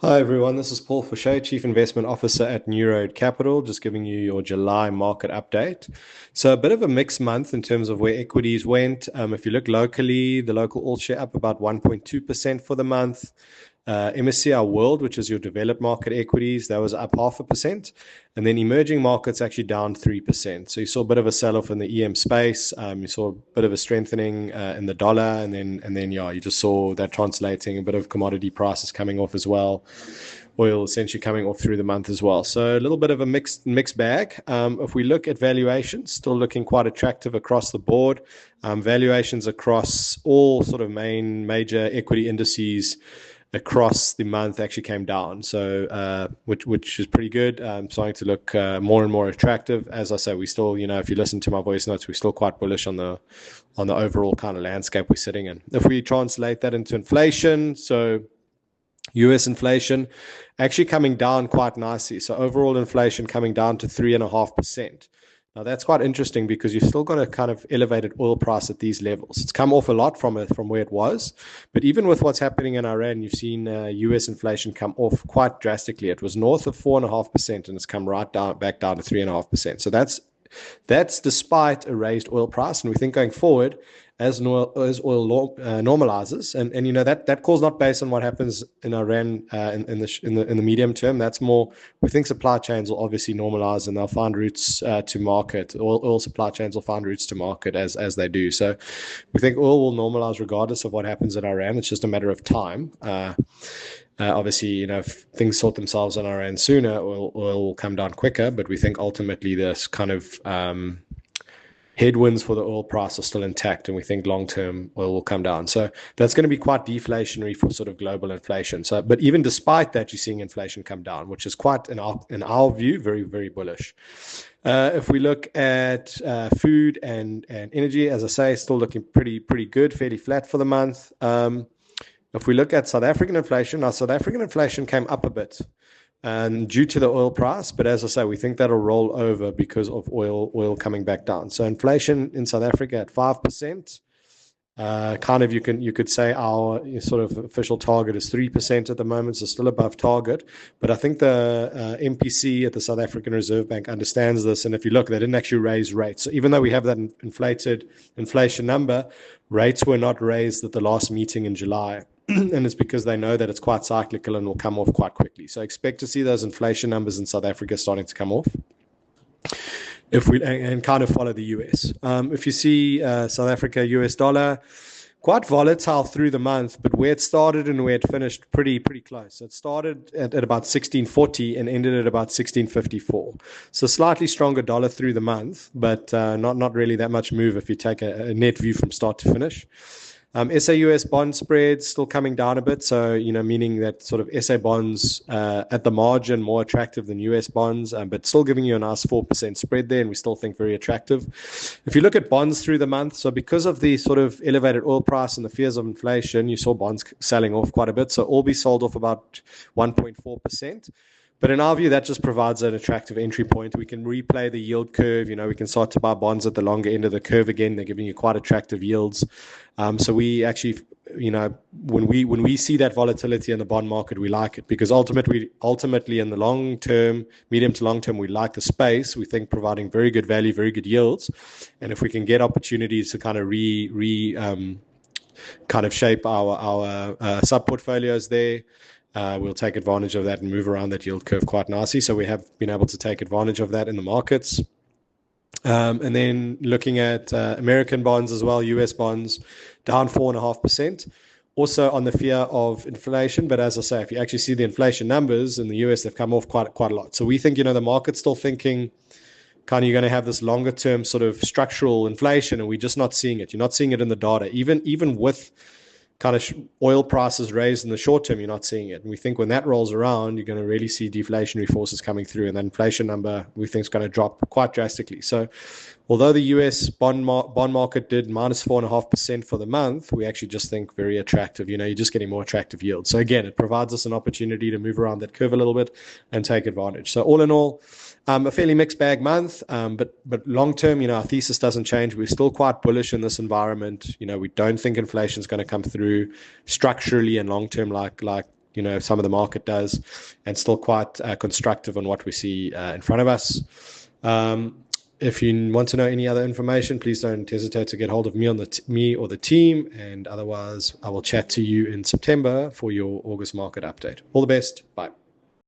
Hi everyone, this is Paul Fouché, Chief Investment Officer at New Road Capital, just giving you your July market update. So a bit of a mixed month in terms of where equities went. If you look locally, the local alt share up about 1.2% for the month. MSCI World, which is your developed market equities, that was up 0.5%. And then emerging markets actually down 3%. So you saw a bit of a sell-off in the EM space. You saw a bit of a strengthening in the dollar, and then yeah, you just saw that translating a bit of commodity prices coming off as well. Oil essentially coming off through the month as well. So a little bit of a mixed bag. If we look at valuations, still looking quite attractive across the board. Valuations across all sort of major equity indices across the month actually came down, so which is pretty good. Starting to look more and more attractive. As I say, we still, if you listen to my voice notes, we're still quite bullish on the overall kind of landscape we're sitting in. If we translate that into inflation, so US inflation actually coming down quite nicely. So overall inflation coming down to 3.5%. Now that's quite interesting because you've still got a kind of elevated oil price at these levels. It's come off a lot from where it was, but even with what's happening in Iran, you've seen U.S. inflation come off quite drastically. It was north of 4.5%, and it's come right down back down to 3.5%. So that's despite a raised oil price, and we think going forward, as oil normalizes, and that call's not based on what happens in Iran in the medium term. That's more, we think supply chains will obviously normalize and they'll find routes to market. Oil supply chains will find routes to market as they do. So we think oil will normalize regardless of what happens in Iran. It's just a matter of time. Obviously, if things sort themselves on Iran sooner, oil will come down quicker. But we think ultimately this kind of headwinds for the oil price are still intact, and we think long-term oil will come down. So that's going to be quite deflationary for sort of global inflation. So, but even despite that, you're seeing inflation come down, which is quite, in our view, very, very bullish. If we look at food and energy, as I say, still looking pretty good, fairly flat for the month. If we look at South African inflation, now South African inflation came up a bit due to the oil price, but as I say, we think that'll roll over because of oil coming back down. So inflation in South Africa at 5%. Kind of you could say our sort of official target is 3% at the moment, so still above target. But I think the MPC at the South African Reserve Bank understands this, and if you look, they didn't actually raise rates. So even though we have that inflated inflation number, rates were not raised at the last meeting in July. And it's because they know that it's quite cyclical and will come off quite quickly. So expect to see those inflation numbers in South Africa starting to come off. If we and kind of follow the US. If you see South Africa, US dollar, quite volatile through the month, but where it started and where it finished pretty close. So it started at about 1640 and ended at about 1654. So slightly stronger dollar through the month, but not really that much move if you take a net view from start to finish. SA-US bond spreads still coming down a bit, so meaning that sort of SA bonds at the margin more attractive than US bonds, but still giving you a nice 4% spread there, and we still think very attractive. If you look at bonds through the month, so because of the sort of elevated oil price and the fears of inflation, you saw bonds selling off quite a bit. So Allbee sold off about 1.4%. But in our view, that just provides an attractive entry point. We can replay the yield curve. We can start to buy bonds at the longer end of the curve again. They're giving you quite attractive yields. So we actually, when we see that volatility in the bond market, we like it because ultimately in the long term, medium to long term, we like the space. We think providing very good value, very good yields, and if we can get opportunities to kind of kind of shape our sub portfolios there. We'll take advantage of that and move around that yield curve quite nicely. So we have been able to take advantage of that in the markets. And then looking at American bonds as well, US bonds down 4.5%. Also on the fear of inflation. But as I say, if you actually see the inflation numbers in the US, they've come off quite a lot. So we think, the market's still thinking kind of you're going to have this longer term sort of structural inflation, and we're just not seeing it. You're not seeing it in the data. Even with kind of oil prices raised in the short term, you're not seeing it. And we think when that rolls around, you're going to really see deflationary forces coming through, and that inflation number we think is going to drop quite drastically. So although the US bond market did minus 4.5% for the month, we actually just think very attractive. You're just getting more attractive yields. So again, it provides us an opportunity to move around that curve a little bit and take advantage. So all in all, a fairly mixed bag month, but long term, our thesis doesn't change. We're still quite bullish in this environment. We don't think inflation is going to come through structurally and long term like some of the market does, and still quite constructive on what we see in front of us. If you want to know any other information, please don't hesitate to get hold of me me or the team. And otherwise, I will chat to you in September for your August market update. All the best. Bye.